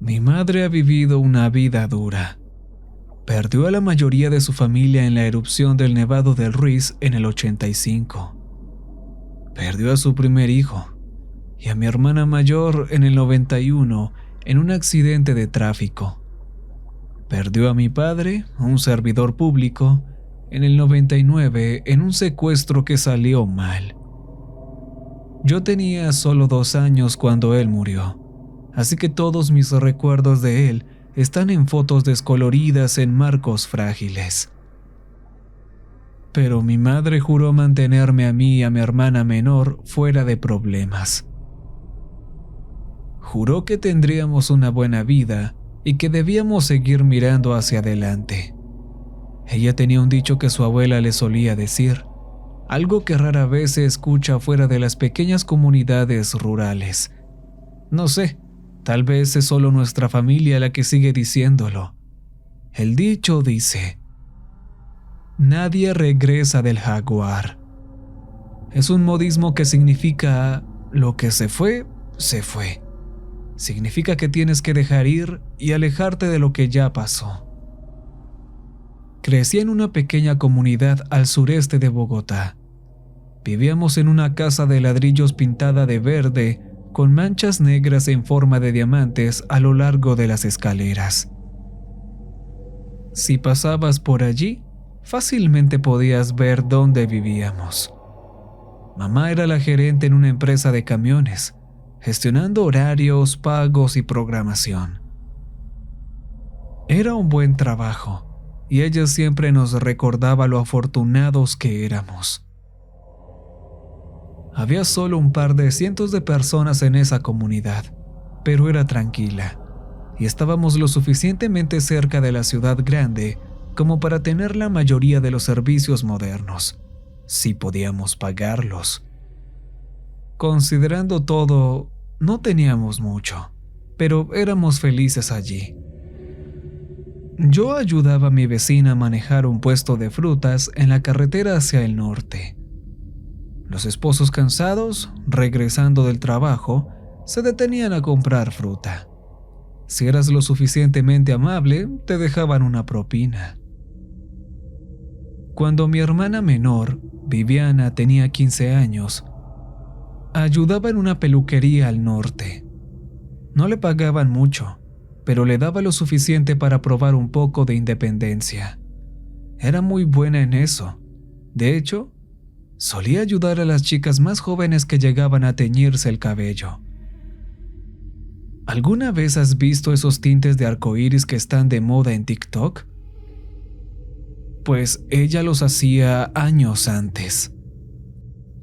Mi madre ha vivido una vida dura. Perdió a la mayoría de su familia en la erupción del Nevado del Ruiz en el 85. Perdió a su primer hijo y a mi hermana mayor en el 91 en un accidente de tráfico. Perdió a mi padre, un servidor público, en el 99 en un secuestro que salió mal. Yo tenía solo 2 años cuando él murió, así que todos mis recuerdos de él están en fotos descoloridas en marcos frágiles. Pero mi madre juró mantenerme a mí y a mi hermana menor fuera de problemas. Juró que tendríamos una buena vida y que debíamos seguir mirando hacia adelante. Ella tenía un dicho que su abuela le solía decir, algo que rara vez se escucha fuera de las pequeñas comunidades rurales. No sé, tal vez es solo nuestra familia la que sigue diciéndolo. El dicho dice: nadie regresa del jaguar. Es un modismo que significa lo que se fue, se fue. Significa que tienes que dejar ir y alejarte de lo que ya pasó. Crecí en una pequeña comunidad al sureste de Bogotá. Vivíamos en una casa de ladrillos pintada de verde, con manchas negras en forma de diamantes a lo largo de las escaleras. Si pasabas por allí, fácilmente podías ver dónde vivíamos. Mamá era la gerente en una empresa de camiones, gestionando horarios, pagos y programación. Era un buen trabajo, y ella siempre nos recordaba lo afortunados que éramos. Había solo un par de cientos de personas en esa comunidad, pero era tranquila, y estábamos lo suficientemente cerca de la ciudad grande como para tener la mayoría de los servicios modernos, si podíamos pagarlos. Considerando todo, no teníamos mucho, pero éramos felices allí. Yo ayudaba a mi vecina a manejar un puesto de frutas en la carretera hacia el norte. Los esposos cansados, regresando del trabajo, se detenían a comprar fruta. Si eras lo suficientemente amable, te dejaban una propina. Cuando mi hermana menor, Viviana, tenía 15 años, ayudaba en una peluquería al norte. No le pagaban mucho, pero le daba lo suficiente para probar un poco de independencia. Era muy buena en eso. De hecho, solía ayudar a las chicas más jóvenes que llegaban a teñirse el cabello. ¿Alguna vez has visto esos tintes de arcoíris que están de moda en TikTok? Pues ella los hacía años antes.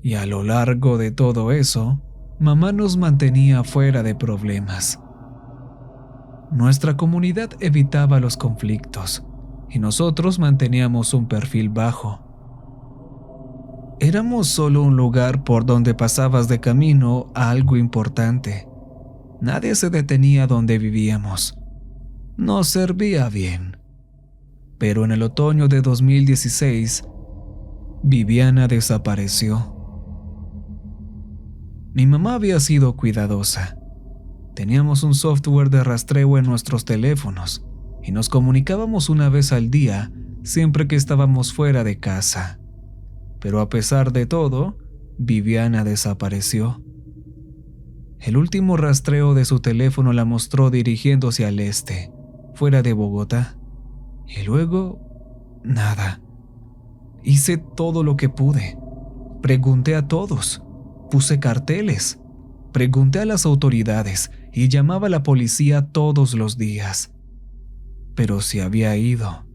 Y a lo largo de todo eso, mamá nos mantenía fuera de problemas. Nuestra comunidad evitaba los conflictos y nosotros manteníamos un perfil bajo. Éramos solo un lugar por donde pasabas de camino a algo importante. Nadie se detenía donde vivíamos. Nos servía bien. Pero en el otoño de 2016, Viviana desapareció. Mi mamá había sido cuidadosa. Teníamos un software de rastreo en nuestros teléfonos y nos comunicábamos una vez al día siempre que estábamos fuera de casa. Pero a pesar de todo, Viviana desapareció. El último rastreo de su teléfono la mostró dirigiéndose al este, fuera de Bogotá. Y luego, nada. Hice todo lo que pude. Pregunté a todos. Puse carteles. Pregunté a las autoridades y llamaba a la policía todos los días. Pero se había ido.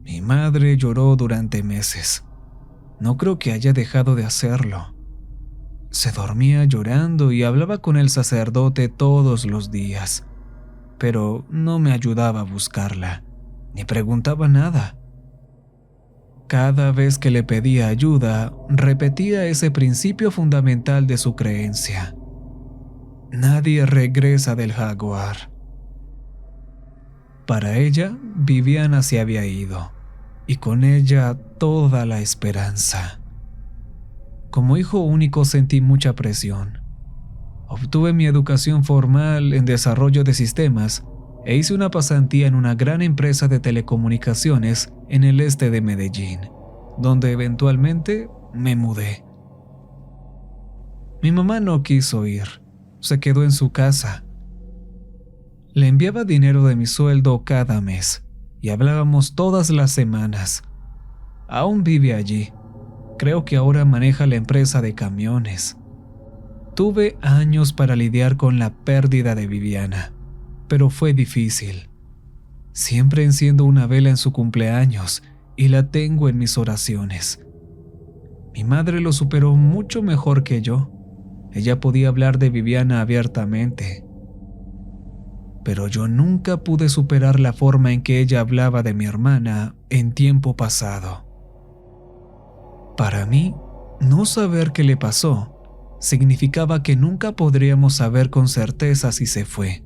Mi madre lloró durante meses. No creo que haya dejado de hacerlo. Se dormía llorando y hablaba con el sacerdote todos los días, pero no me ayudaba a buscarla, ni preguntaba nada. Cada vez que le pedía ayuda, repetía ese principio fundamental de su creencia: nadie regresa del jaguar. Para ella, Viviana se había ido, y con ella toda la esperanza. Como hijo único sentí mucha presión. Obtuve mi educación formal en desarrollo de sistemas e hice una pasantía en una gran empresa de telecomunicaciones en el este de Medellín, donde eventualmente me mudé. Mi mamá no quiso ir, se quedó en su casa. Le enviaba dinero de mi sueldo cada mes y hablábamos todas las semanas. Aún vive allí. Creo que ahora maneja la empresa de camiones. Tuve años para lidiar con la pérdida de Viviana, pero fue difícil. Siempre enciendo una vela en su cumpleaños y la tengo en mis oraciones. Mi madre lo superó mucho mejor que yo. Ella podía hablar de Viviana abiertamente. Pero yo nunca pude superar la forma en que ella hablaba de mi hermana en tiempo pasado. Para mí, no saber qué le pasó significaba que nunca podríamos saber con certeza si se fue.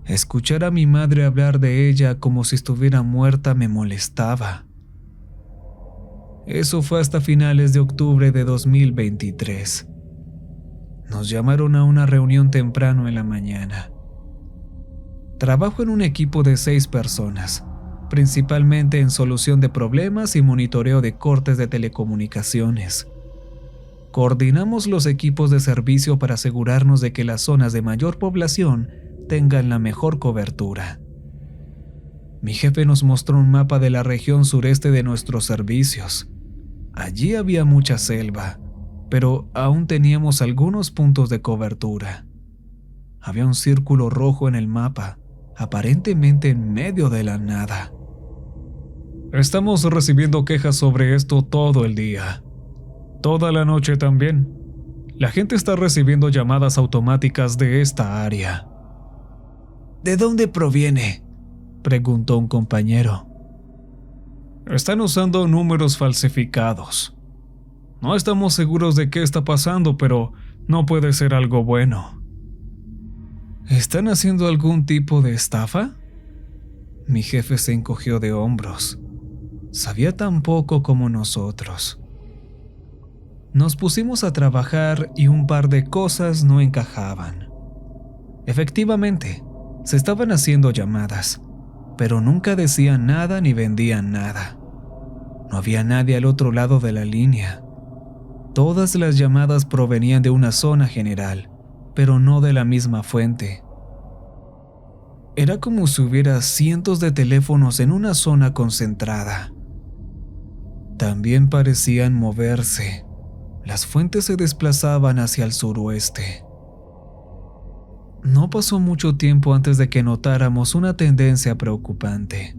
Escuchar a mi madre hablar de ella como si estuviera muerta me molestaba. Eso fue hasta finales de octubre de 2023. Nos llamaron a una reunión temprano en la mañana. Trabajo en un equipo de 6 personas, principalmente en solución de problemas y monitoreo de cortes de telecomunicaciones. Coordinamos los equipos de servicio para asegurarnos de que las zonas de mayor población tengan la mejor cobertura. Mi jefe nos mostró un mapa de la región sureste de nuestros servicios. Allí había mucha selva, pero aún teníamos algunos puntos de cobertura. Había un círculo rojo en el mapa, aparentemente en medio de la nada. Estamos recibiendo quejas sobre esto todo el día. Toda la noche también. La gente está recibiendo llamadas automáticas de esta área. ¿De dónde proviene?, preguntó un compañero. Están usando números falsificados. No estamos seguros de qué está pasando, pero no puede ser algo bueno. ¿Están haciendo algún tipo de estafa? Mi jefe se encogió de hombros. Sabía tan poco como nosotros. Nos pusimos a trabajar y un par de cosas no encajaban. Efectivamente, se estaban haciendo llamadas, pero nunca decían nada ni vendían nada. No había nadie al otro lado de la línea. Todas las llamadas provenían de una zona general, pero no de la misma fuente. Era como si hubiera cientos de teléfonos en una zona concentrada. También parecían moverse. Las fuentes se desplazaban hacia el suroeste. No pasó mucho tiempo antes de que notáramos una tendencia preocupante.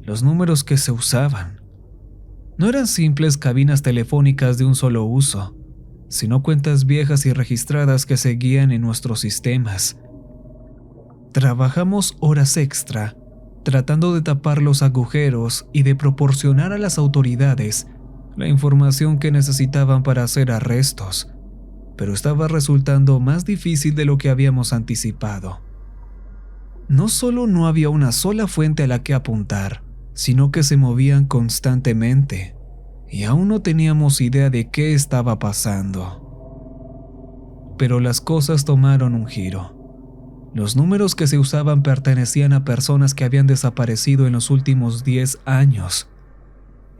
Los números que se usaban no eran simples cabinas telefónicas de un solo uso, sino cuentas viejas y registradas que seguían en nuestros sistemas. Trabajamos horas extra, tratando de tapar los agujeros y de proporcionar a las autoridades la información que necesitaban para hacer arrestos, pero estaba resultando más difícil de lo que habíamos anticipado. No solo no había una sola fuente a la que apuntar, sino que se movían constantemente, y aún no teníamos idea de qué estaba pasando. Pero las cosas tomaron un giro. Los números que se usaban pertenecían a personas que habían desaparecido en los últimos 10 años.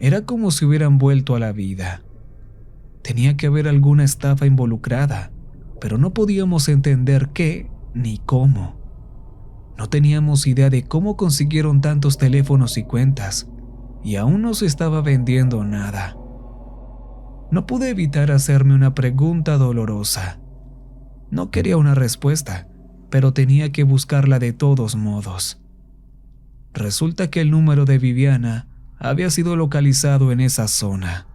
Era como si hubieran vuelto a la vida. Tenía que haber alguna estafa involucrada, pero no podíamos entender qué ni cómo. No teníamos idea de cómo consiguieron tantos teléfonos y cuentas, y aún no se estaba vendiendo nada. No pude evitar hacerme una pregunta dolorosa. No quería una respuesta, pero tenía que buscarla de todos modos. Resulta que el número de Viviana había sido localizado en esa zona.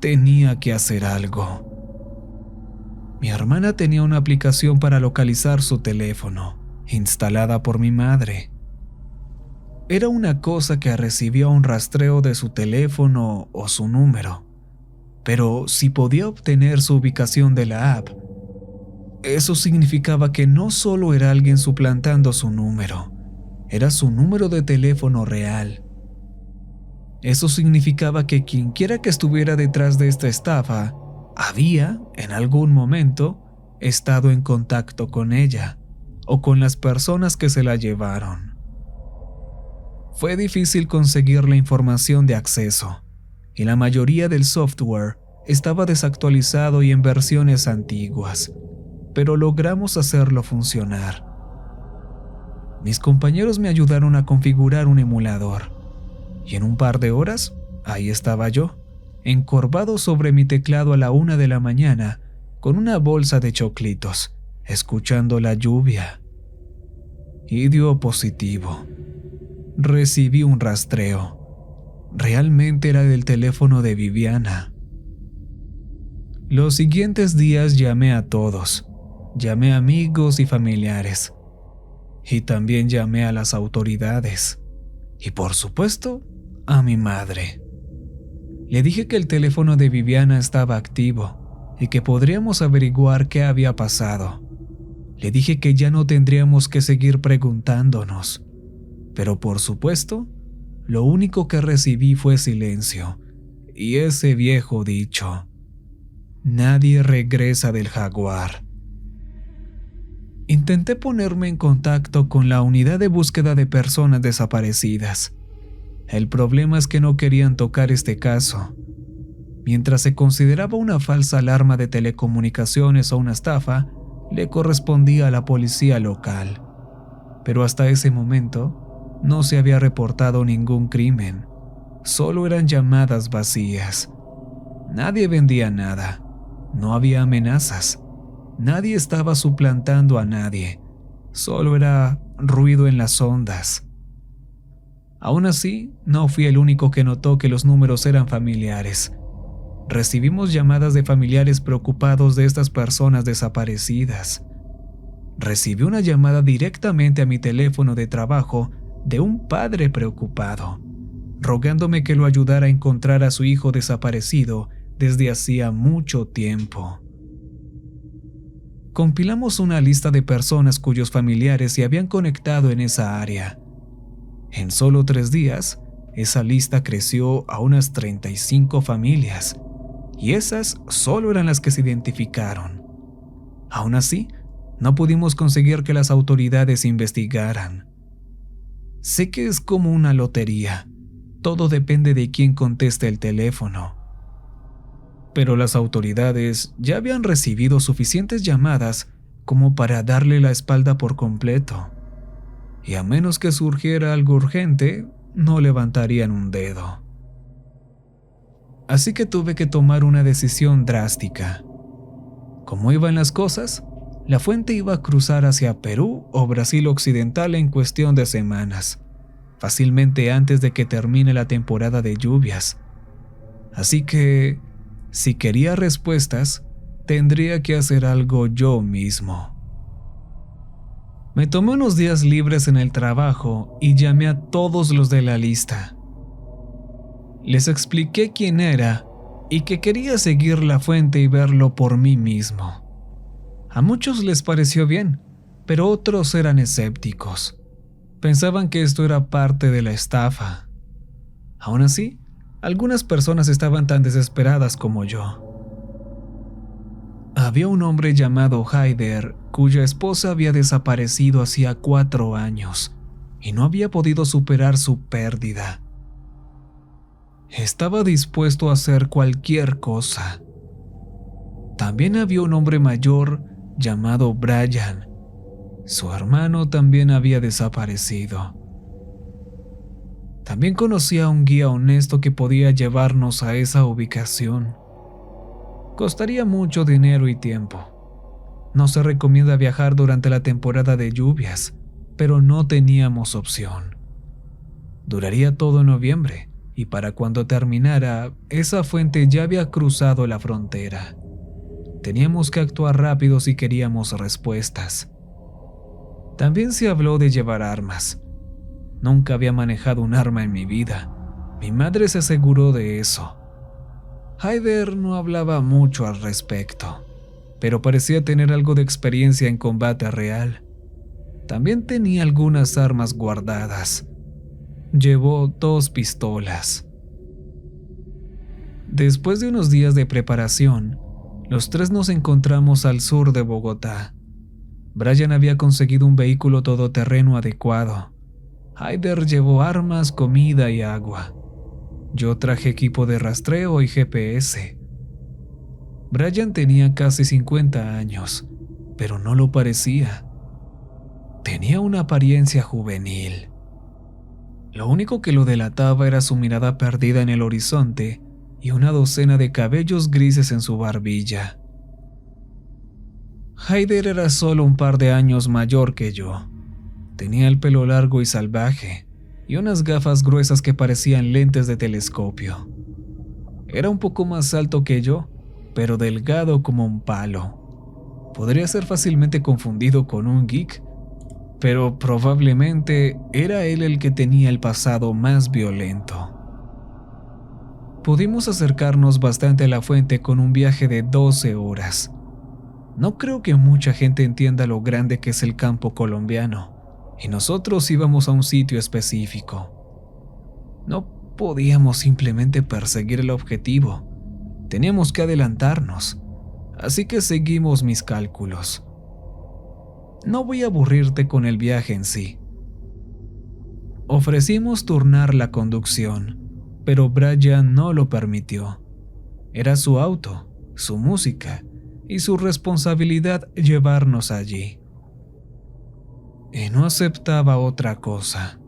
Tenía que hacer algo. Mi hermana tenía una aplicación para localizar su teléfono, instalada por mi madre. Era una cosa que recibía un rastreo de su teléfono o su número, pero si podía obtener su ubicación de la app, eso significaba que no solo era alguien suplantando su número, era su número de teléfono real. Eso significaba que quienquiera que estuviera detrás de esta estafa había, en algún momento, estado en contacto con ella o con las personas que se la llevaron. Fue difícil conseguir la información de acceso, y la mayoría del software estaba desactualizado y en versiones antiguas, pero logramos hacerlo funcionar. Mis compañeros me ayudaron a configurar un emulador, y en un par de horas, ahí estaba yo, encorvado sobre mi teclado a la 1 de la mañana, con una bolsa de choclitos, escuchando la lluvia. Y dio positivo. Recibí un rastreo. Realmente era del teléfono de Viviana. Los siguientes días llamé a todos. Llamé a amigos y familiares. Y también llamé a las autoridades. Y por supuesto, a mi madre. Le dije que el teléfono de Viviana estaba activo y que podríamos averiguar qué había pasado. Le dije que ya no tendríamos que seguir preguntándonos. Pero por supuesto, lo único que recibí fue silencio y ese viejo dicho: nadie regresa del jaguar. Intenté ponerme en contacto con la unidad de búsqueda de personas desaparecidas. El problema es que no querían tocar este caso. Mientras se consideraba una falsa alarma de telecomunicaciones o una estafa, le correspondía a la policía local. Pero hasta ese momento, no se había reportado ningún crimen. Solo eran llamadas vacías. Nadie vendía nada. No había amenazas. Nadie estaba suplantando a nadie. Solo era ruido en las ondas. Aún así, no fui el único que notó que los números eran familiares. Recibimos llamadas de familiares preocupados de estas personas desaparecidas. Recibí una llamada directamente a mi teléfono de trabajo de un padre preocupado, rogándome que lo ayudara a encontrar a su hijo desaparecido desde hacía mucho tiempo. Compilamos una lista de personas cuyos familiares se habían conectado en esa área. En solo 3 días, esa lista creció a unas 35 familias, y esas solo eran las que se identificaron. Aún así, no pudimos conseguir que las autoridades investigaran. Sé que es como una lotería, todo depende de quién conteste el teléfono. Pero las autoridades ya habían recibido suficientes llamadas como para darle la espalda por completo. Y a menos que surgiera algo urgente, no levantarían un dedo. Así que tuve que tomar una decisión drástica. Como iban las cosas, la fuente iba a cruzar hacia Perú o Brasil Occidental en cuestión de semanas, fácilmente antes de que termine la temporada de lluvias. Así que, si quería respuestas, tendría que hacer algo yo mismo. Me tomé unos días libres en el trabajo y llamé a todos los de la lista. Les expliqué quién era y que quería seguir la fuente y verlo por mí mismo. A muchos les pareció bien, pero otros eran escépticos. Pensaban que esto era parte de la estafa. Aún así, algunas personas estaban tan desesperadas como yo. Había un hombre llamado Haider, cuya esposa había desaparecido hacía 4 años y no había podido superar su pérdida. Estaba dispuesto a hacer cualquier cosa. También había un hombre mayor llamado Brian. Su hermano también había desaparecido. También conocía a un guía honesto que podía llevarnos a esa ubicación. Costaría mucho dinero y tiempo. No se recomienda viajar durante la temporada de lluvias, pero no teníamos opción. Duraría todo noviembre, y para cuando terminara, esa fuente ya había cruzado la frontera. Teníamos que actuar rápido si queríamos respuestas. También se habló de llevar armas. Nunca había manejado un arma en mi vida. Mi madre se aseguró de eso. Haider no hablaba mucho al respecto, pero parecía tener algo de experiencia en combate real. También tenía algunas armas guardadas. Llevó 2 pistolas. Después de unos días de preparación, Los tres nos encontramos al sur de Bogotá. Brian había conseguido un vehículo todoterreno adecuado. Haider llevó armas, comida y agua. Yo traje equipo de rastreo y GPS. Brian tenía casi 50 años, pero no lo parecía. Tenía una apariencia juvenil. Lo único que lo delataba era su mirada perdida en el horizonte y una docena de cabellos grises en su barbilla. Haider era solo un par de años mayor que yo. Tenía el pelo largo y salvaje, y unas gafas gruesas que parecían lentes de telescopio. Era un poco más alto que yo, pero delgado como un palo. Podría ser fácilmente confundido con un geek, pero probablemente era él el que tenía el pasado más violento. Pudimos acercarnos bastante a la fuente con un viaje de 12 horas. No creo que mucha gente entienda lo grande que es el campo colombiano, y nosotros íbamos a un sitio específico. No podíamos simplemente perseguir el objetivo, teníamos que adelantarnos, así que seguimos mis cálculos. No voy a aburrirte con el viaje en sí. Ofrecimos turnar la conducción, pero Brian no lo permitió. Era su auto, su música y su responsabilidad llevarnos allí. Y no aceptaba otra cosa.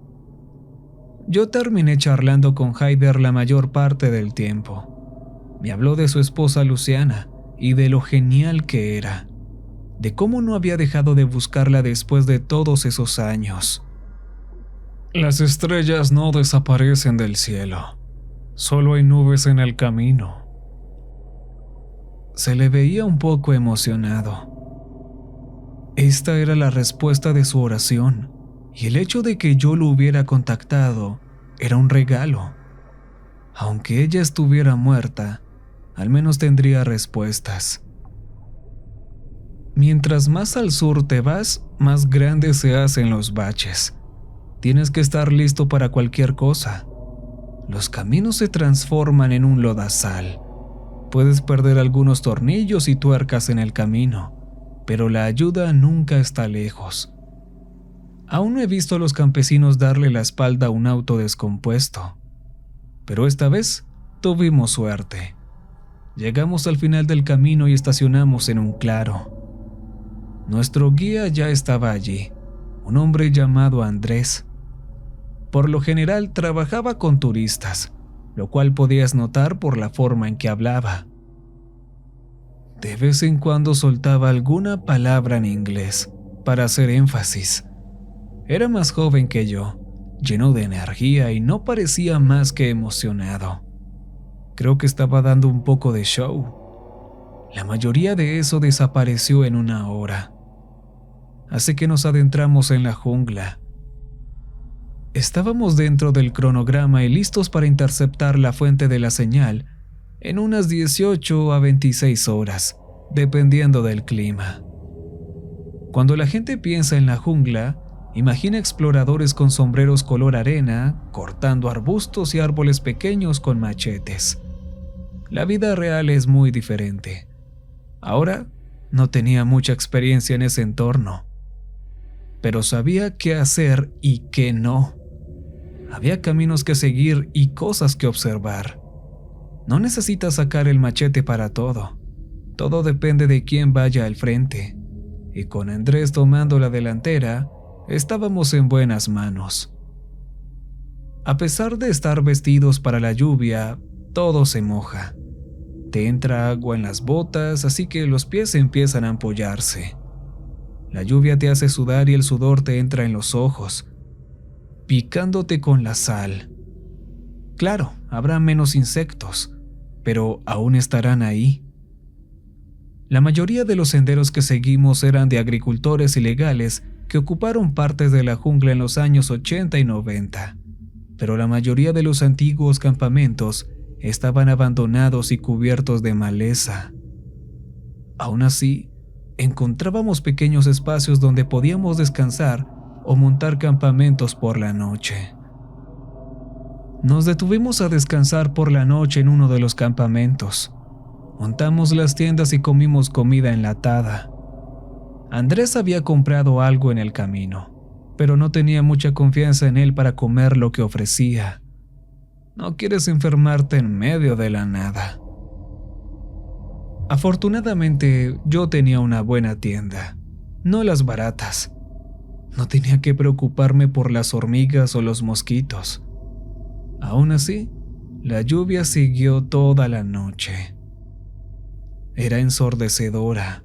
Yo terminé charlando con Haider la mayor parte del tiempo. Me habló de su esposa Luciana y de lo genial que era, de cómo no había dejado de buscarla después de todos esos años. Las estrellas no desaparecen del cielo, solo hay nubes en el camino. Se le veía un poco emocionado. Esta era la respuesta de su oración, y el hecho de que yo lo hubiera contactado era un regalo. Aunque ella estuviera muerta, al menos tendría respuestas. Mientras más al sur te vas, más grandes se hacen los baches. Tienes que estar listo para cualquier cosa. Los caminos se transforman en un lodazal. Puedes perder algunos tornillos y tuercas en el camino, pero la ayuda nunca está lejos. Aún no he visto a los campesinos darle la espalda a un auto descompuesto, pero esta vez tuvimos suerte. Llegamos al final del camino y estacionamos en un claro. Nuestro guía ya estaba allí, un hombre llamado Andrés. Por lo general trabajaba con turistas, lo cual podías notar por la forma en que hablaba. De vez en cuando soltaba alguna palabra en inglés, para hacer énfasis. Era más joven que yo, lleno de energía y no parecía más que emocionado. Creo que estaba dando un poco de show. La mayoría de eso desapareció en una hora. Así que nos adentramos en la jungla. Estábamos dentro del cronograma y listos para interceptar la fuente de la señal en unas 18 a 26 horas, dependiendo del clima. Cuando la gente piensa en la jungla, imagina exploradores con sombreros color arena, cortando arbustos y árboles pequeños con machetes. La vida real es muy diferente. Ahora no tenía mucha experiencia en ese entorno, pero sabía qué hacer y qué no. Había caminos que seguir y cosas que observar. No necesitas sacar el machete para todo. Todo depende de quién vaya al frente. Y con Andrés tomando la delantera, estábamos en buenas manos. A pesar de estar vestidos para la lluvia, todo se moja. Te entra agua en las botas, así que los pies empiezan a ampollarse. La lluvia te hace sudar y el sudor te entra en los ojos, picándote con la sal. Claro, habrá menos insectos, pero aún estarán ahí. La mayoría de los senderos que seguimos eran de agricultores ilegales que ocuparon partes de la jungla en los años 80 y 90, pero la mayoría de los antiguos campamentos estaban abandonados y cubiertos de maleza. Aún así, encontrábamos pequeños espacios donde podíamos descansar o montar campamentos por la noche. Nos detuvimos a descansar por la noche en uno de los campamentos. Montamos las tiendas y comimos comida enlatada. Andrés había comprado algo en el camino, pero no tenía mucha confianza en él para comer lo que ofrecía. No quieres enfermarte en medio de la nada. Afortunadamente, yo tenía una buena tienda, no las baratas. No tenía que preocuparme por las hormigas o los mosquitos. Aún así, la lluvia siguió toda la noche. Era ensordecedora.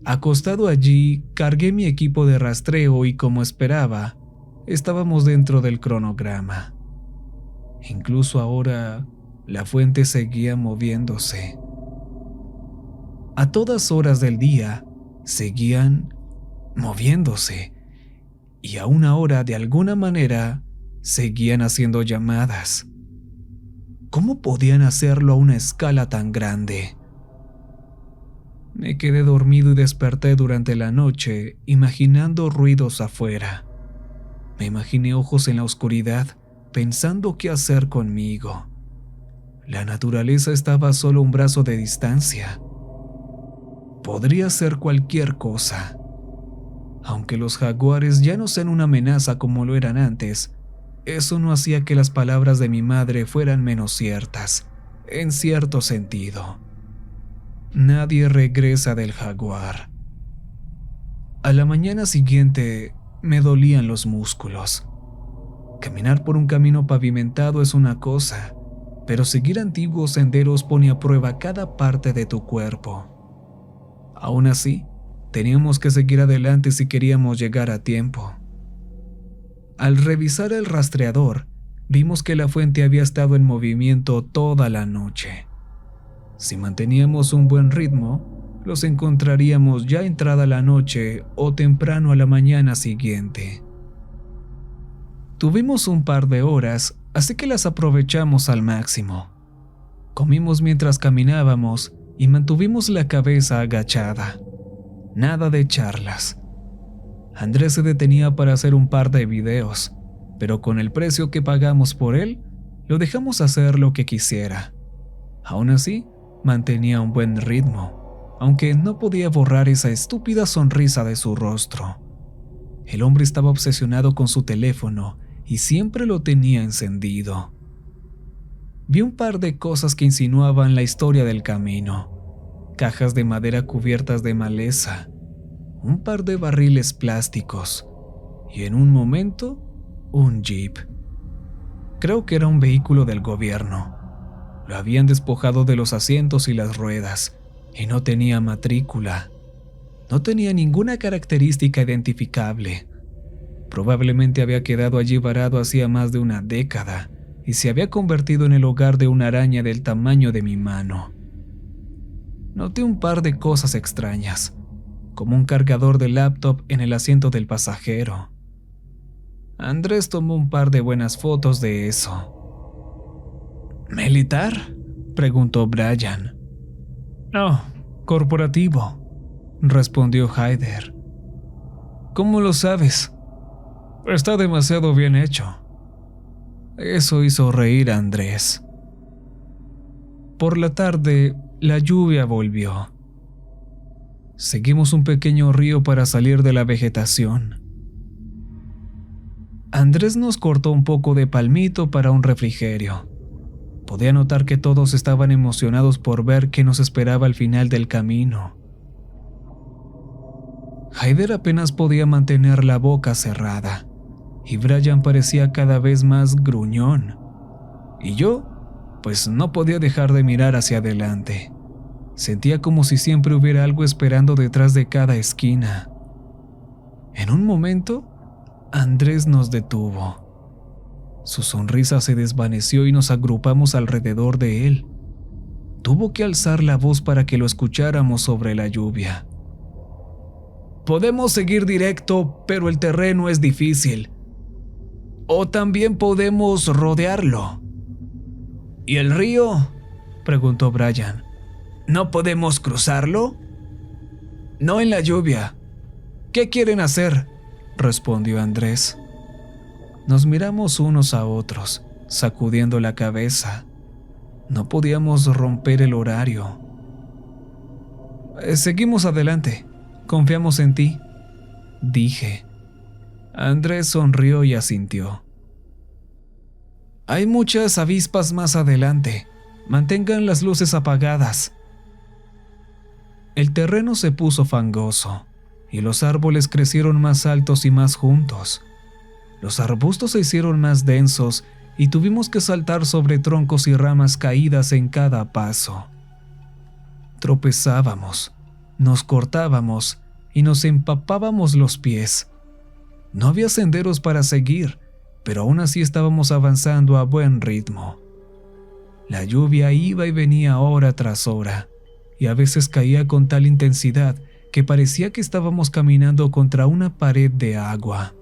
Acostado allí, cargué mi equipo de rastreo y, como esperaba, estábamos dentro del cronograma. Incluso ahora, la fuente seguía moviéndose. A todas horas del día, seguían moviéndose, y a una hora, de alguna manera, seguían haciendo llamadas. ¿Cómo podían hacerlo a una escala tan grande? Me quedé dormido y desperté durante la noche, imaginando ruidos afuera. Me imaginé ojos en la oscuridad, pensando qué hacer conmigo. La naturaleza estaba a solo un brazo de distancia. Podría ser cualquier cosa. Aunque los jaguares ya no sean una amenaza como lo eran antes, eso no hacía que las palabras de mi madre fueran menos ciertas, en cierto sentido. Nadie regresa del jaguar. A la mañana siguiente me dolían los músculos. Caminar por un camino pavimentado es una cosa, pero seguir antiguos senderos pone a prueba cada parte de tu cuerpo. Aún así, teníamos que seguir adelante si queríamos llegar a tiempo. Al revisar el rastreador, vimos que la fuente había estado en movimiento toda la noche. Si manteníamos un buen ritmo, los encontraríamos ya entrada la noche o temprano a la mañana siguiente. Tuvimos un par de horas, así que las aprovechamos al máximo. Comimos mientras caminábamos y mantuvimos la cabeza agachada. Nada de charlas. Andrés se detenía para hacer un par de videos, pero con el precio que pagamos por él, lo dejamos hacer lo que quisiera. Aún así, mantenía un buen ritmo, aunque no podía borrar esa estúpida sonrisa de su rostro. El hombre estaba obsesionado con su teléfono y siempre lo tenía encendido. Vi un par de cosas que insinuaban la historia del camino: cajas de madera cubiertas de maleza, un par de barriles plásticos y, en un momento, un jeep. Creo que era un vehículo del gobierno. Lo habían despojado de los asientos y las ruedas, y no tenía matrícula. No tenía ninguna característica identificable. Probablemente había quedado allí varado hacía más de una década y se había convertido en el hogar de una araña del tamaño de mi mano. Noté un par de cosas extrañas, como un cargador de laptop en el asiento del pasajero. Andrés tomó un par de buenas fotos de eso. ¿Militar?, preguntó Brian. No, corporativo, respondió Haider. ¿Cómo lo sabes? Está demasiado bien hecho. Eso hizo reír a Andrés. Por la tarde, la lluvia volvió. Seguimos un pequeño río para salir de la vegetación. Andrés nos cortó un poco de palmito para un refrigerio. Podía notar que todos estaban emocionados por ver qué nos esperaba al final del camino. Haider apenas podía mantener la boca cerrada, y Brian parecía cada vez más gruñón. Y yo, pues no podía dejar de mirar hacia adelante. Sentía como si siempre hubiera algo esperando detrás de cada esquina. En un momento, Andrés nos detuvo. Su sonrisa se desvaneció y nos agrupamos alrededor de él. Tuvo que alzar la voz para que lo escucháramos sobre la lluvia. Podemos seguir directo, pero el terreno es difícil. O también podemos rodearlo. ¿Y el río?, preguntó Brian. ¿No podemos cruzarlo? No en la lluvia. ¿Qué quieren hacer?, respondió Andrés. Nos miramos unos a otros, sacudiendo la cabeza. No podíamos romper el horario. Seguimos adelante. Confiamos en ti, dije. Andrés sonrió y asintió. Hay muchas avispas más adelante. Mantengan las luces apagadas. El terreno se puso fangoso y los árboles crecieron más altos y más juntos. Los arbustos se hicieron más densos y tuvimos que saltar sobre troncos y ramas caídas en cada paso. Tropezábamos, nos cortábamos y nos empapábamos los pies. No había senderos para seguir, pero aún así estábamos avanzando a buen ritmo. La lluvia iba y venía hora tras hora, y a veces caía con tal intensidad que parecía que estábamos caminando contra una pared de agua.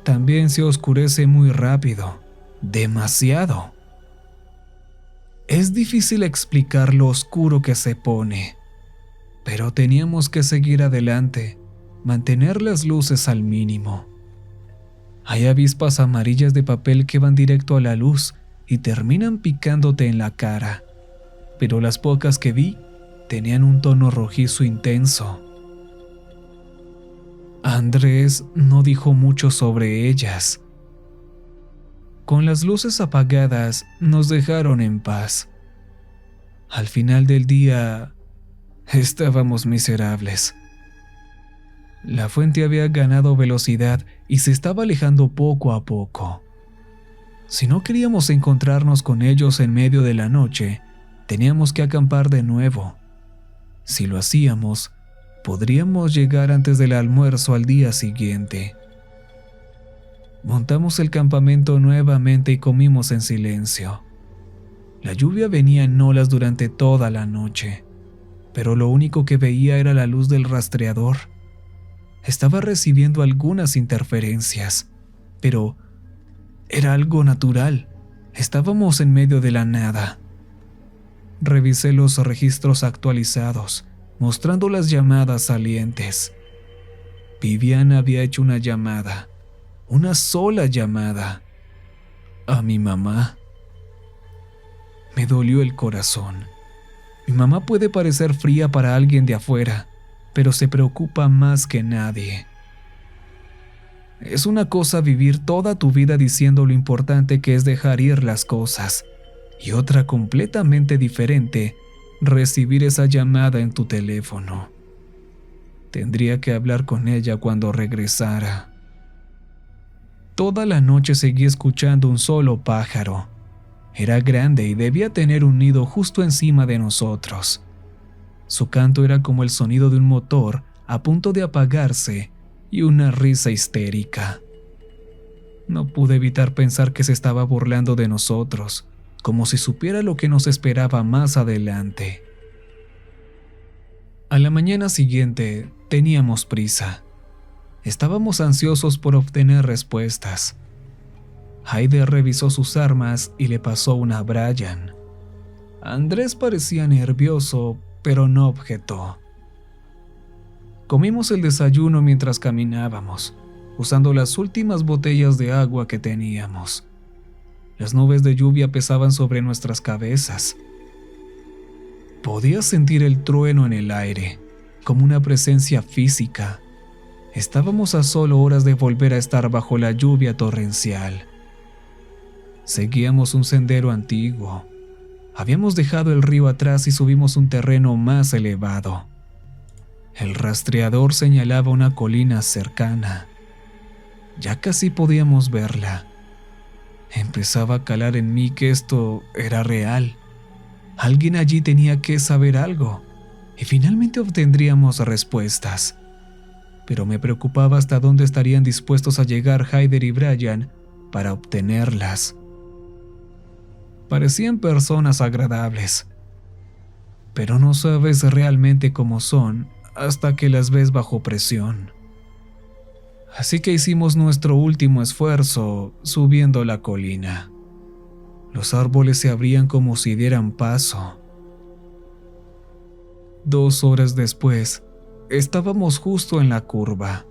También se oscurece muy rápido, demasiado. Es difícil explicar lo oscuro que se pone, pero teníamos que seguir adelante, mantener las luces al mínimo. Hay avispas amarillas de papel que van directo a la luz y terminan picándote en la cara, pero las pocas que vi tenían un tono rojizo intenso. Andrés no dijo mucho sobre ellas. Con las luces apagadas nos dejaron en paz. Al final del día estábamos miserables. La fuente había ganado velocidad y se estaba alejando poco a poco. Si no queríamos encontrarnos con ellos en medio de la noche, teníamos que acampar de nuevo. Si lo hacíamos, podríamos llegar antes del almuerzo al día siguiente. Montamos el campamento nuevamente y comimos en silencio. La lluvia venía en olas durante toda la noche, pero lo único que veía era la luz del rastreador. Estaba recibiendo algunas interferencias, pero era algo natural. Estábamos en medio de la nada. Revisé los registros actualizados, mostrando las llamadas salientes. Viviana había hecho una llamada, una sola llamada, a mi mamá. Me dolió el corazón. Mi mamá puede parecer fría para alguien de afuera, pero se preocupa más que nadie. Es una cosa vivir toda tu vida diciendo lo importante que es dejar ir las cosas, y otra completamente diferente, recibir esa llamada en tu teléfono. Tendría que hablar con ella cuando regresara. Toda la noche seguí escuchando un solo pájaro. Era grande y debía tener un nido justo encima de nosotros. Su canto era como el sonido de un motor a punto de apagarse y una risa histérica. No pude evitar pensar que se estaba burlando de nosotros, como si supiera lo que nos esperaba más adelante. A la mañana siguiente teníamos prisa. Estábamos ansiosos por obtener respuestas. Haider revisó sus armas y le pasó una a Brian. Andrés parecía nervioso, pero no objetó. Comimos el desayuno mientras caminábamos, usando las últimas botellas de agua que teníamos. Las nubes de lluvia pesaban sobre nuestras cabezas. Podía sentir el trueno en el aire, como una presencia física. Estábamos a solo horas de volver a estar bajo la lluvia torrencial. Seguíamos un sendero antiguo. Habíamos dejado el río atrás y subimos un terreno más elevado. El rastreador señalaba una colina cercana. Ya casi podíamos verla. Empezaba a calar en mí que esto era real. Alguien allí tenía que saber algo, y finalmente obtendríamos respuestas. Pero me preocupaba hasta dónde estarían dispuestos a llegar Haider y Brian para obtenerlas. Parecían personas agradables, pero no sabes realmente cómo son hasta que las ves bajo presión. Así que hicimos nuestro último esfuerzo subiendo la colina. Los árboles se abrían como si dieran paso. 2 horas después, estábamos justo en la curva.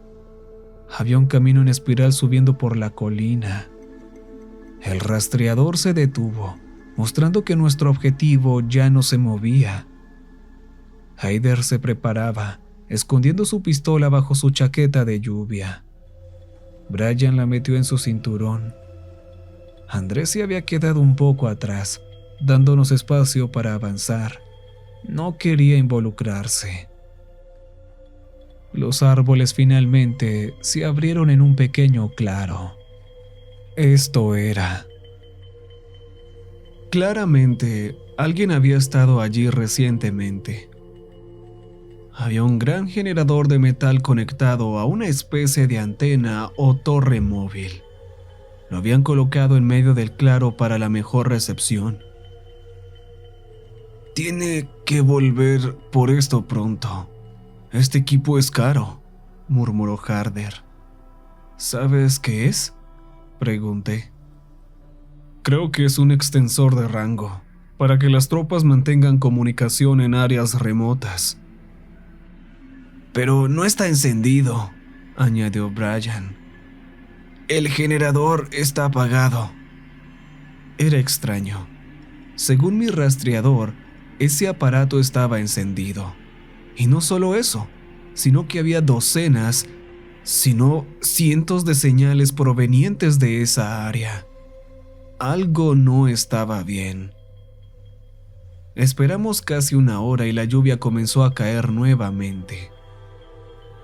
Había un camino en espiral subiendo por la colina. El rastreador se detuvo mostrando que nuestro objetivo ya no se movía. Haider se preparaba, escondiendo su pistola bajo su chaqueta de lluvia. Brian la metió en su cinturón. Andrés se había quedado un poco atrás, dándonos espacio para avanzar. No quería involucrarse. Los árboles finalmente se abrieron en un pequeño claro. Esto era. Claramente, alguien había estado allí recientemente. Había un gran generador de metal conectado a una especie de antena o torre móvil. Lo habían colocado en medio del claro para la mejor recepción. Tiene que volver por esto pronto. Este equipo es caro, murmuró Harder. ¿Sabes qué es?, pregunté. Creo que es un extensor de rango, para que las tropas mantengan comunicación en áreas remotas. Pero no está encendido, añadió Brian. El generador está apagado. Era extraño. Según mi rastreador, ese aparato estaba encendido. Y no solo eso, sino que había docenas, si no cientos de señales provenientes de esa área. Algo no estaba bien. Esperamos casi una hora y la lluvia comenzó a caer nuevamente.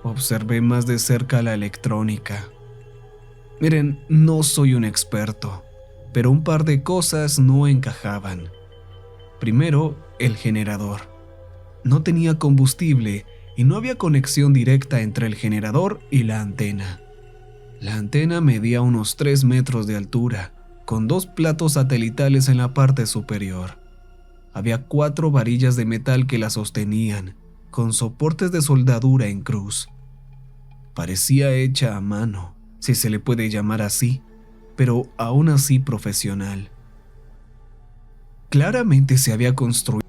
Observé más de cerca la electrónica. Miren, no soy un experto, pero un par de cosas no encajaban. Primero, el generador. No tenía combustible y no había conexión directa entre el generador y la antena. La antena medía unos 3 metros de altura, con 2 platos satelitales en la parte superior. Había 4 varillas de metal que la sostenían, con soportes de soldadura en cruz. Parecía hecha a mano, si se le puede llamar así, pero aún así profesional. Claramente se había construido,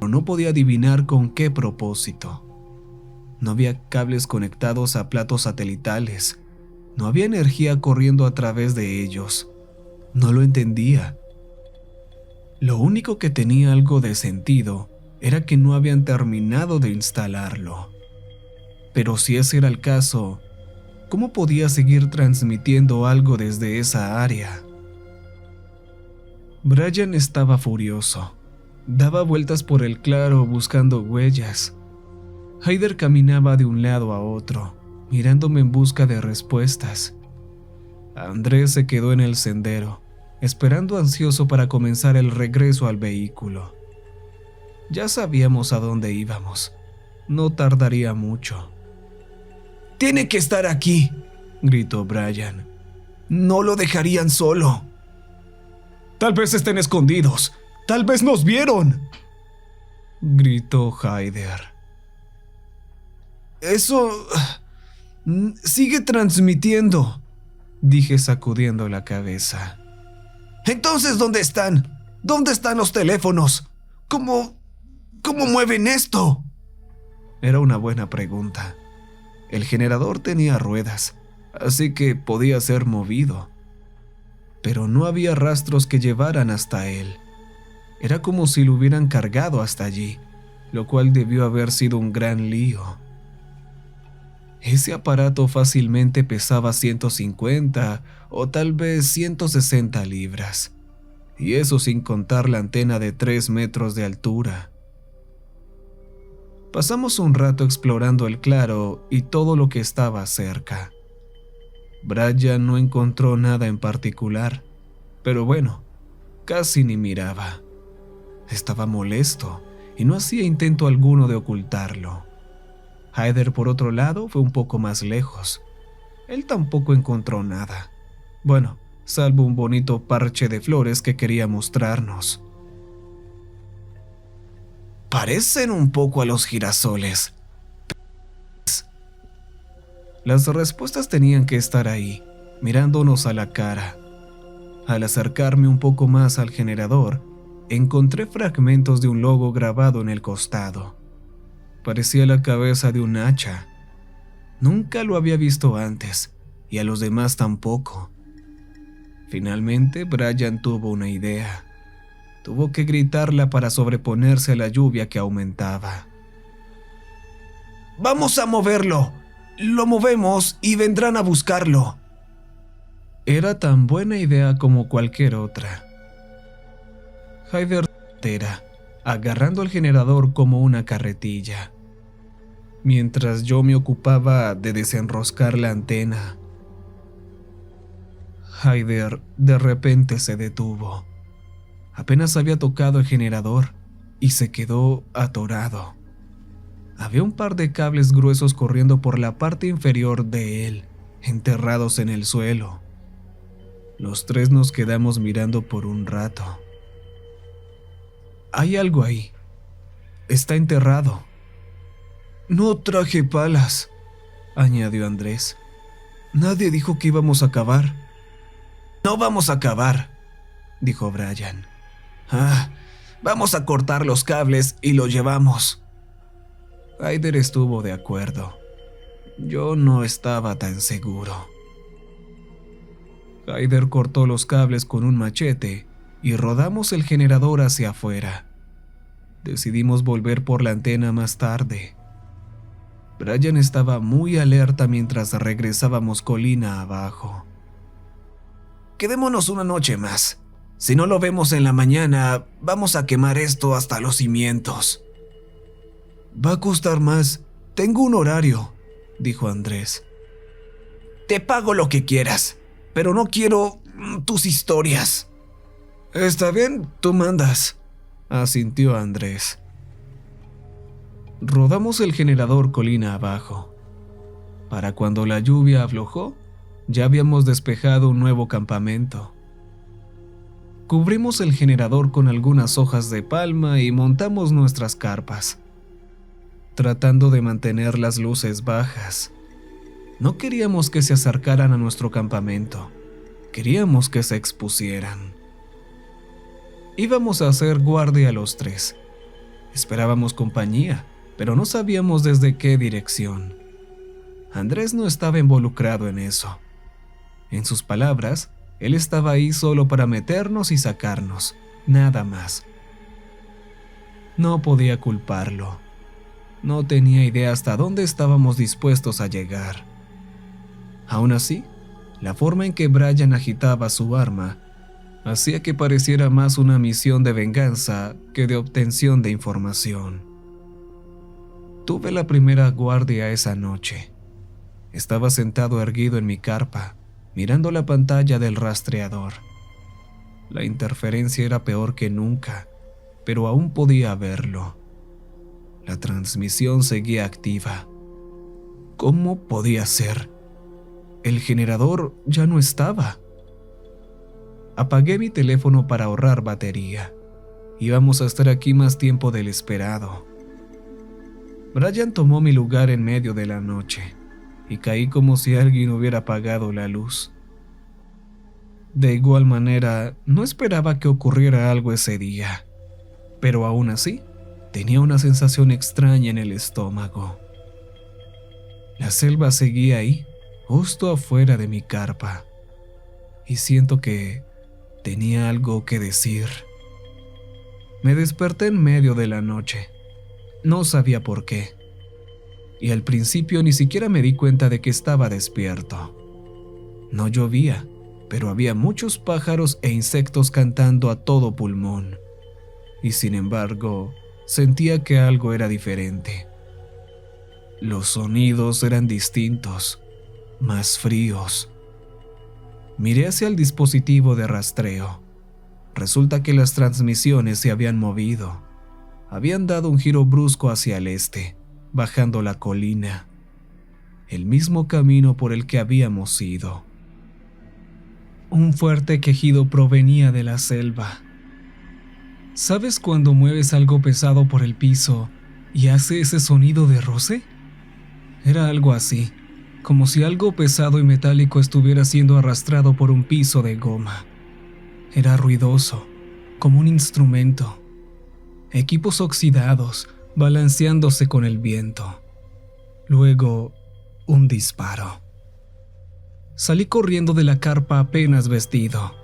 pero no podía adivinar con qué propósito. No había cables conectados a platos satelitales, no había energía corriendo a través de ellos. No lo entendía. Lo único que tenía algo de sentido era que no habían terminado de instalarlo. Pero si ese era el caso, ¿cómo podía seguir transmitiendo algo desde esa área? Brian estaba furioso. Daba vueltas por el claro buscando huellas. Haider caminaba de un lado a otro, mirándome en busca de respuestas. Andrés se quedó en el sendero, esperando ansioso para comenzar el regreso al vehículo. Ya sabíamos a dónde íbamos. No tardaría mucho. «¡Tiene que estar aquí!», gritó Brian. «No lo dejarían solo». «Tal vez estén escondidos. Tal vez nos vieron», gritó Haider. «Eso... sigue transmitiendo», dije sacudiendo la cabeza. «Entonces, ¿dónde están? ¿Dónde están los teléfonos? ¿Cómo mueven esto?». Era una buena pregunta. El generador tenía ruedas, así que podía ser movido. Pero no había rastros que llevaran hasta él. Era como si lo hubieran cargado hasta allí, lo cual debió haber sido un gran lío. Ese aparato fácilmente pesaba 150 o tal vez 160 libras, y eso sin contar la antena de 3 metros de altura. Pasamos un rato explorando el claro y todo lo que estaba cerca. Brian no encontró nada en particular, pero bueno, casi ni miraba. Estaba molesto y no hacía intento alguno de ocultarlo. Haider, por otro lado, fue un poco más lejos. Él tampoco encontró nada. Bueno, salvo un bonito parche de flores que quería mostrarnos. «Parecen un poco a los girasoles». Las respuestas tenían que estar ahí, mirándonos a la cara. Al acercarme un poco más al generador, encontré fragmentos de un logo grabado en el costado. Parecía la cabeza de un hacha. Nunca lo había visto antes, y a los demás tampoco. Finalmente, Brian tuvo una idea. Tuvo que gritarla para sobreponerse a la lluvia que aumentaba. ¡Vamos a moverlo! Lo movemos y vendrán a buscarlo. Era tan buena idea como cualquier otra. Hyder era, agarrando el generador como una carretilla, mientras yo me ocupaba de desenroscar la antena. Hyder de repente se detuvo. Apenas había tocado el generador y se quedó atorado. Había un par de cables gruesos corriendo por la parte inferior de él, enterrados en el suelo. Los tres nos quedamos mirando por un rato. Hay algo ahí. Está enterrado. No traje palas, añadió Andrés. Nadie dijo que íbamos a cavar. No vamos a cavar, dijo Brian. Vamos a cortar los cables y lo llevamos. Hyder estuvo de acuerdo. Yo no estaba tan seguro. Hyder cortó los cables con un machete y rodamos el generador hacia afuera. Decidimos volver por la antena más tarde. Brian estaba muy alerta mientras regresábamos colina abajo. Quedémonos una noche más. Si no lo vemos en la mañana, vamos a quemar esto hasta los cimientos. Va a costar más. Tengo un horario, dijo Andrés. Te pago lo que quieras, pero no quiero tus historias. Está bien, tú mandas, asintió Andrés. Rodamos el generador colina abajo. Para cuando la lluvia aflojó, ya habíamos despejado un nuevo campamento. Cubrimos el generador con algunas hojas de palma y montamos nuestras carpas, tratando de mantener las luces bajas. No queríamos que se acercaran a nuestro campamento, queríamos que se expusieran. Íbamos a hacer guardia los tres. Esperábamos compañía, pero no sabíamos desde qué dirección. Andrés no estaba involucrado en eso. En sus palabras, él estaba ahí solo para meternos y sacarnos, nada más. No podía culparlo. No tenía idea hasta dónde estábamos dispuestos a llegar. Aún así, la forma en que Brian agitaba su arma hacía que pareciera más una misión de venganza que de obtención de información. Tuve la primera guardia esa noche. Estaba sentado erguido en mi carpa, mirando la pantalla del rastreador. La interferencia era peor que nunca, pero aún podía verlo. La transmisión seguía activa. ¿Cómo podía ser? El generador ya no estaba. Apagué mi teléfono para ahorrar batería. Íbamos a estar aquí más tiempo del esperado. Brian tomó mi lugar en medio de la noche y caí como si alguien hubiera apagado la luz. De igual manera, no esperaba que ocurriera algo ese día, pero aún así, tenía una sensación extraña en el estómago. La selva seguía ahí, justo afuera de mi carpa, y siento que tenía algo que decir. Me desperté en medio de la noche. No sabía por qué, y al principio ni siquiera me di cuenta de que estaba despierto. No llovía, pero había muchos pájaros e insectos cantando a todo pulmón, y sin embargo, sentía que algo era diferente. Los sonidos eran distintos, más fríos. Miré hacia el dispositivo de rastreo. Resulta que las transmisiones se habían movido. Habían dado un giro brusco hacia el este, bajando la colina. El mismo camino por el que habíamos ido. Un fuerte quejido provenía de la selva. ¿Sabes cuando mueves algo pesado por el piso y hace ese sonido de roce? Era algo así, como si algo pesado y metálico estuviera siendo arrastrado por un piso de goma. Era ruidoso, como un instrumento. Equipos oxidados, balanceándose con el viento. Luego, un disparo. Salí corriendo de la carpa apenas vestido.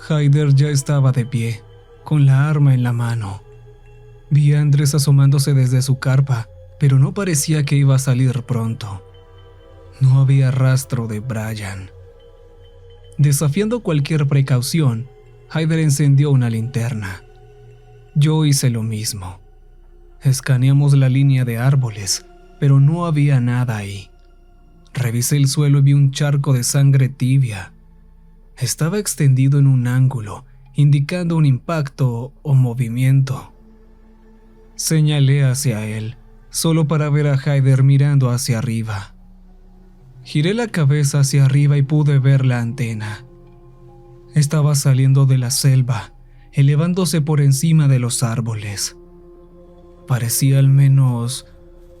Haider ya estaba de pie, con la arma en la mano. Vi a Andrés asomándose desde su carpa, pero no parecía que iba a salir pronto. No había rastro de Brian. Desafiando cualquier precaución, Haider encendió una linterna. Yo hice lo mismo. Escaneamos la línea de árboles, pero no había nada ahí. Revisé el suelo y vi un charco de sangre tibia. Estaba extendido en un ángulo, indicando un impacto o movimiento. Señalé hacia él, solo para ver a Haider mirando hacia arriba. Giré la cabeza hacia arriba y pude ver la antena. Estaba saliendo de la selva, elevándose por encima de los árboles. Parecía al menos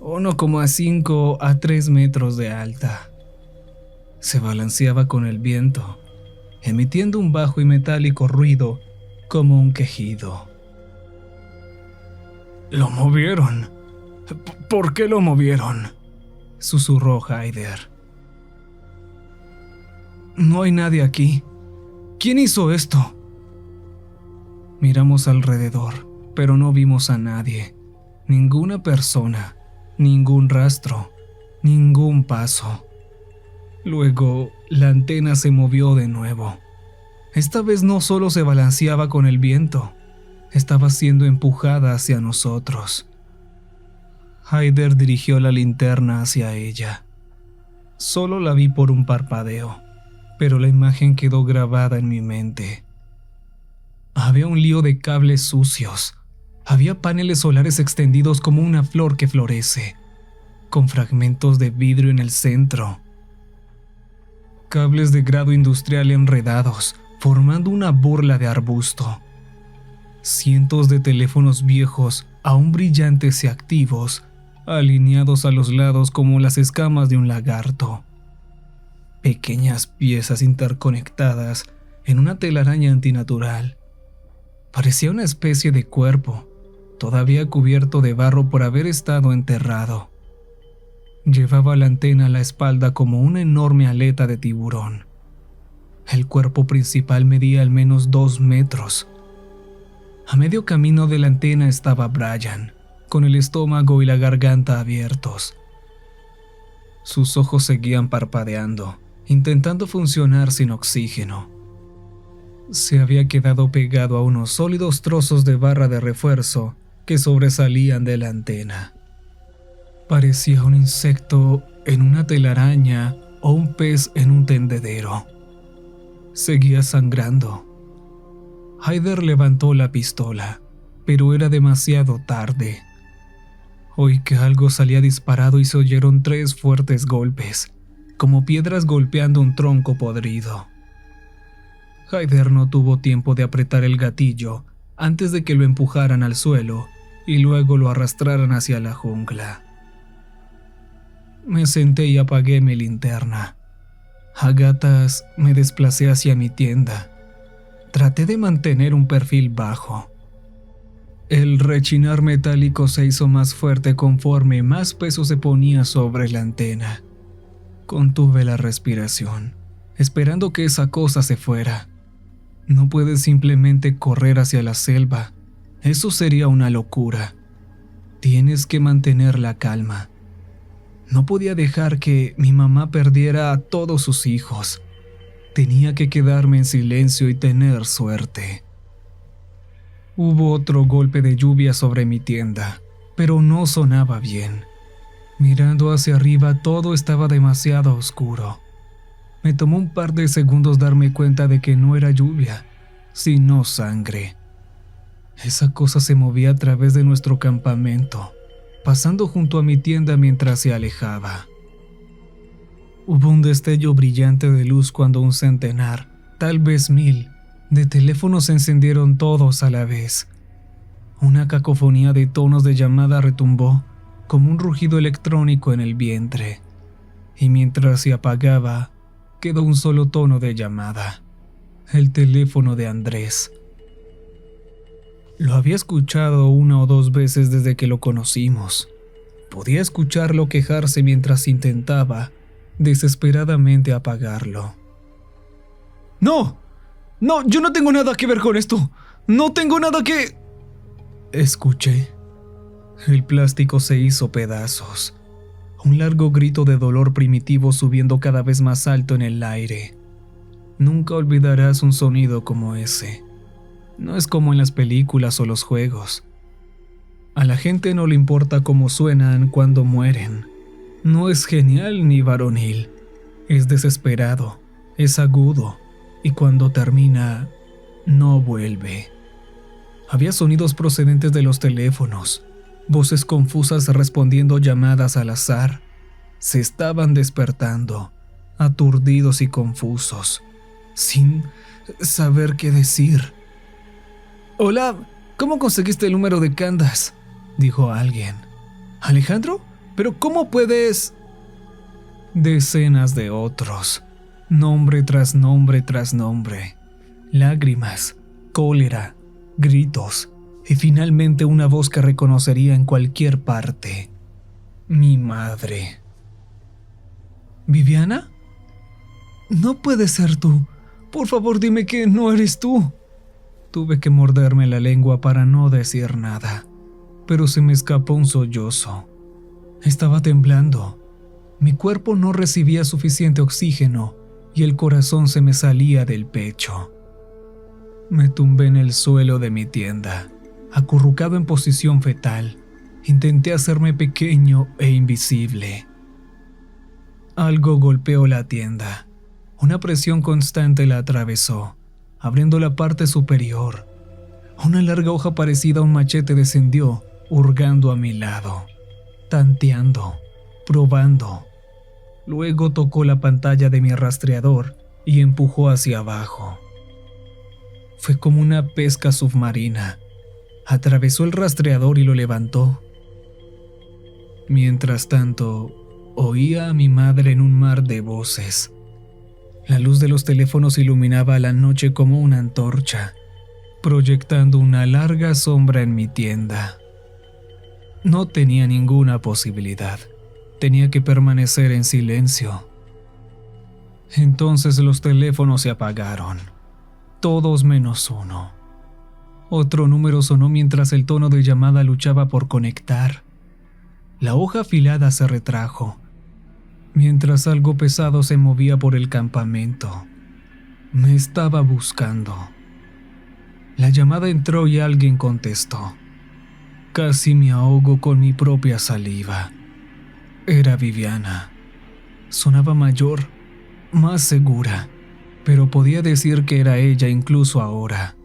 1,5 a 3 metros de alta. Se balanceaba con el viento, emitiendo un bajo y metálico ruido como un quejido. «¡Lo movieron! ¿Por qué lo movieron?», susurró Haider. «No hay nadie aquí. ¿Quién hizo esto?». Miramos alrededor, pero no vimos a nadie. Ninguna persona, ningún rastro, ningún paso. Luego, la antena se movió de nuevo. Esta vez no solo se balanceaba con el viento, estaba siendo empujada hacia nosotros. Haider dirigió la linterna hacia ella. Solo la vi por un parpadeo, pero la imagen quedó grabada en mi mente. Había un lío de cables sucios. Había paneles solares extendidos como una flor que florece, con fragmentos de vidrio en el centro. Cables de grado industrial enredados, formando una borla de arbusto. Cientos de teléfonos viejos, aún brillantes y activos, alineados a los lados como las escamas de un lagarto. Pequeñas piezas interconectadas en una telaraña antinatural. Parecía una especie de cuerpo, todavía cubierto de barro por haber estado enterrado. Llevaba la antena a la espalda como una enorme aleta de tiburón. El cuerpo principal medía al menos 2 metros. A medio camino de la antena estaba Brian, con el estómago y la garganta abiertos. Sus ojos seguían parpadeando, intentando funcionar sin oxígeno. Se había quedado pegado a unos sólidos trozos de barra de refuerzo que sobresalían de la antena. Parecía un insecto en una telaraña o un pez en un tendedero. Seguía sangrando. Haider levantó la pistola, pero era demasiado tarde. Oí que algo salía disparado y se oyeron 3 fuertes golpes, como piedras golpeando un tronco podrido. Haider no tuvo tiempo de apretar el gatillo antes de que lo empujaran al suelo y luego lo arrastraran hacia la jungla. Me senté y apagué mi linterna. A gatas me desplacé hacia mi tienda. Traté de mantener un perfil bajo. El rechinar metálico se hizo más fuerte conforme más peso se ponía sobre la antena. Contuve la respiración, esperando que esa cosa se fuera. No puedes simplemente correr hacia la selva. Eso sería una locura. Tienes que mantener la calma. No podía dejar que mi mamá perdiera a todos sus hijos. Tenía que quedarme en silencio y tener suerte. Hubo otro golpe de lluvia sobre mi tienda, pero no sonaba bien. Mirando hacia arriba todo estaba demasiado oscuro. Me tomó un par de segundos darme cuenta de que no era lluvia, sino sangre. Esa cosa se movía a través de nuestro campamento, pasando junto a mi tienda mientras se alejaba. Hubo un destello brillante de luz cuando un centenar, tal vez 1000, de teléfonos se encendieron todos a la vez. Una cacofonía de tonos de llamada retumbó como un rugido electrónico en el vientre, y mientras se apagaba, quedó un solo tono de llamada, el teléfono de Andrés. Lo había escuchado 1 o 2 veces desde que lo conocimos. Podía escucharlo quejarse mientras intentaba, desesperadamente a apagarlo. ¡No! ¡No! ¡Yo no tengo nada que ver con esto! ¡No tengo nada que...! Escuché. El plástico se hizo pedazos. Un largo grito de dolor primitivo subiendo cada vez más alto en el aire. Nunca olvidarás un sonido como ese. No es como en las películas o los juegos. A la gente no le importa cómo suenan cuando mueren. No es genial ni varonil. Es desesperado, es agudo, y cuando termina, no vuelve. Había sonidos procedentes de los teléfonos, voces confusas respondiendo llamadas al azar. Se estaban despertando, aturdidos y confusos, sin saber qué decir. «Hola, ¿cómo conseguiste el número de Candace?», dijo alguien. «¿Alejandro? ¿Pero cómo puedes...?» Decenas de otros, nombre tras nombre tras nombre, lágrimas, cólera, gritos y finalmente una voz que reconocería en cualquier parte. Mi madre. «¿Viviana? No puede ser tú. Por favor, dime que no eres tú». Tuve que morderme la lengua para no decir nada, pero se me escapó un sollozo. Estaba temblando. Mi cuerpo no recibía suficiente oxígeno y el corazón se me salía del pecho. Me tumbé en el suelo de mi tienda, acurrucado en posición fetal. Intenté hacerme pequeño e invisible. Algo golpeó la tienda. Una presión constante la atravesó, abriendo la parte superior. Una larga hoja parecida a un machete descendió, hurgando a mi lado, tanteando, probando. Luego tocó la pantalla de mi rastreador y empujó hacia abajo. Fue como una pesca submarina. Atravesó el rastreador y lo levantó. Mientras tanto, oía a mi madre en un mar de voces. La luz de los teléfonos iluminaba la noche como una antorcha, proyectando una larga sombra en mi tienda. No tenía ninguna posibilidad. Tenía que permanecer en silencio. Entonces los teléfonos se apagaron. Todos menos uno. Otro número sonó mientras el tono de llamada luchaba por conectar. La hoja afilada se retrajo, mientras algo pesado se movía por el campamento. Me estaba buscando. La llamada entró y alguien contestó. Casi me ahogo con mi propia saliva. Era Viviana. Sonaba mayor, más segura, pero podía decir que era ella incluso ahora,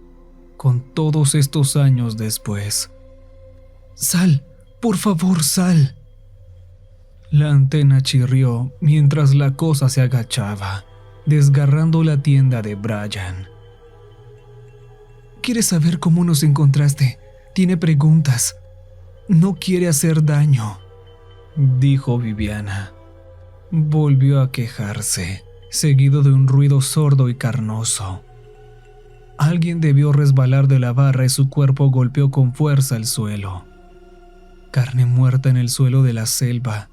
con todos estos años después. «Sal, por favor, sal». La antena chirrió mientras la cosa se agachaba, desgarrando la tienda de Brian. «¿Quieres saber cómo nos encontraste? Tiene preguntas. No quiere hacer daño», dijo Viviana. Volvió a quejarse, seguido de un ruido sordo y carnoso. Alguien debió resbalar de la barra y su cuerpo golpeó con fuerza el suelo. Carne muerta en el suelo de la selva.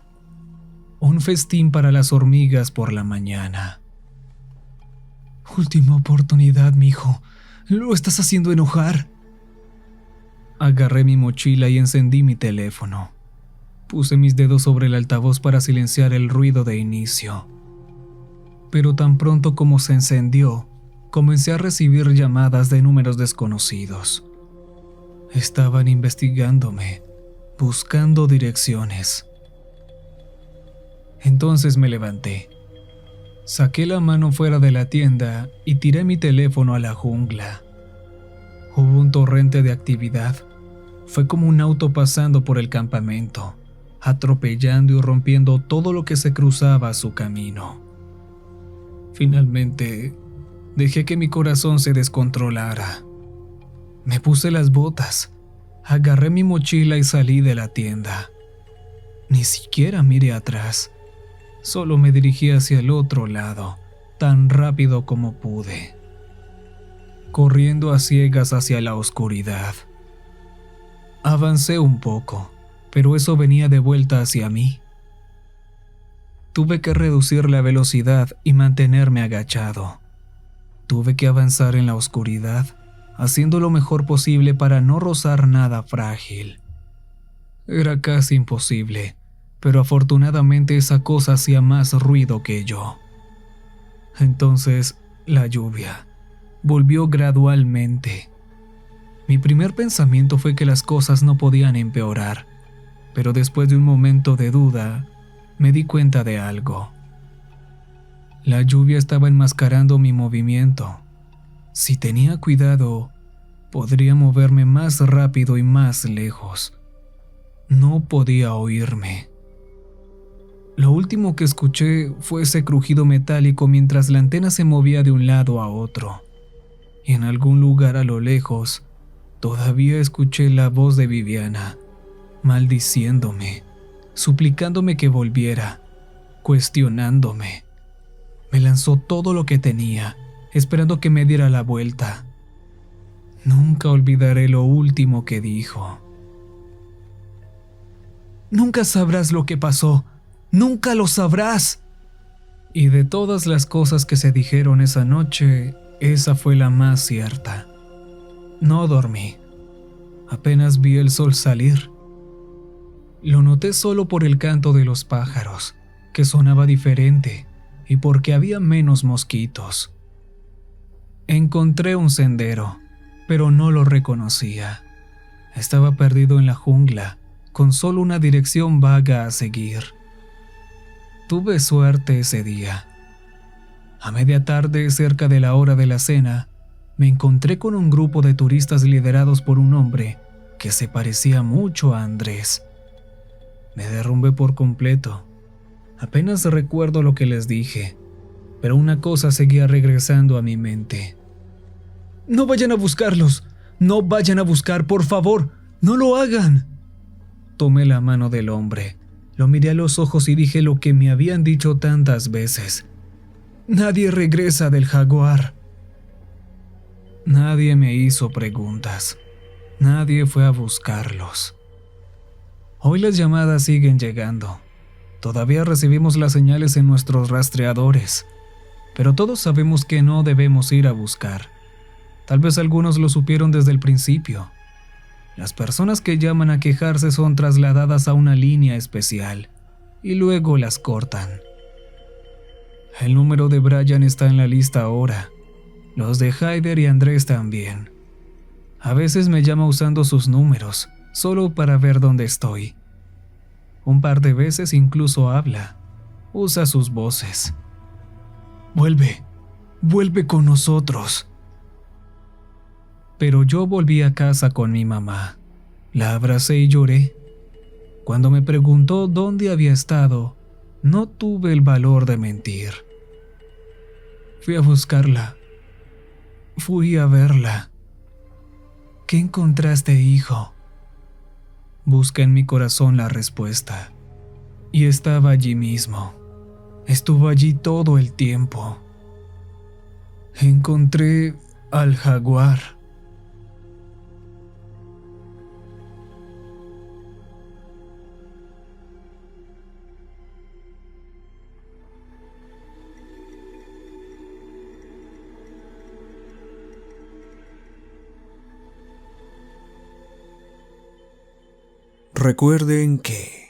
Un festín para las hormigas por la mañana. «Última oportunidad, mijo. Lo estás haciendo enojar». Agarré mi mochila y encendí mi teléfono. Puse mis dedos sobre el altavoz para silenciar el ruido de inicio. Pero tan pronto como se encendió, comencé a recibir llamadas de números desconocidos. Estaban investigándome, buscando direcciones. Entonces me levanté. Saqué la mano fuera de la tienda y tiré mi teléfono a la jungla. Hubo un torrente de actividad. Fue como un auto pasando por el campamento, atropellando y rompiendo todo lo que se cruzaba a su camino. Finalmente, dejé que mi corazón se descontrolara. Me puse las botas, agarré mi mochila y salí de la tienda. Ni siquiera miré atrás. Solo me dirigí hacia el otro lado, tan rápido como pude, corriendo a ciegas hacia la oscuridad. Avancé un poco, pero eso venía de vuelta hacia mí. Tuve que reducir la velocidad y mantenerme agachado. Tuve que avanzar en la oscuridad, haciendo lo mejor posible para no rozar nada frágil. Era casi imposible, pero afortunadamente esa cosa hacía más ruido que yo. Entonces, la lluvia volvió gradualmente. Mi primer pensamiento fue que las cosas no podían empeorar, pero después de un momento de duda, me di cuenta de algo. La lluvia estaba enmascarando mi movimiento. Si tenía cuidado, podría moverme más rápido y más lejos. No podía oírme. Lo último que escuché fue ese crujido metálico mientras la antena se movía de un lado a otro. Y en algún lugar a lo lejos, todavía escuché la voz de Viviana, maldiciéndome, suplicándome que volviera, cuestionándome. Me lanzó todo lo que tenía, esperando que me diera la vuelta. Nunca olvidaré lo último que dijo. Nunca sabrás lo que pasó. Nunca lo sabrás. Y de todas las cosas que se dijeron esa noche, esa fue la más cierta. No dormí. Apenas vi el sol salir. Lo noté solo por el canto de los pájaros, que sonaba diferente, y porque había menos mosquitos. Encontré un sendero, pero no lo reconocía. Estaba perdido en la jungla, con solo una dirección vaga a seguir. Tuve suerte ese día. A media tarde, cerca de la hora de la cena, me encontré con un grupo de turistas liderados por un hombre que se parecía mucho a Andrés. Me derrumbé por completo. Apenas recuerdo lo que les dije, pero una cosa seguía regresando a mi mente. ¡No vayan a buscarlos! ¡No vayan a buscar, por favor! ¡No lo hagan! Tomé la mano del hombre, lo miré a los ojos y dije lo que me habían dicho tantas veces. Nadie regresa del jaguar. Nadie me hizo preguntas. Nadie fue a buscarlos. Hoy las llamadas siguen llegando. Todavía recibimos las señales en nuestros rastreadores, pero todos sabemos que no debemos ir a buscar. Tal vez algunos lo supieron desde el principio. Las personas que llaman a quejarse son trasladadas a una línea especial y luego las cortan. El número de Brian está en la lista ahora. Los de Haider y Andrés también. A veces me llama usando sus números, solo para ver dónde estoy. Un par de veces incluso habla. Usa sus voces. Vuelve, vuelve con nosotros. Pero yo volví a casa con mi mamá. La abracé y lloré. Cuando me preguntó dónde había estado, no tuve el valor de mentir. Fui a buscarla. Fui a verla. ¿Qué encontraste, hijo? Busqué en mi corazón la respuesta. Y estaba allí mismo. Estuvo allí todo el tiempo. Encontré al jaguar. Recuerden que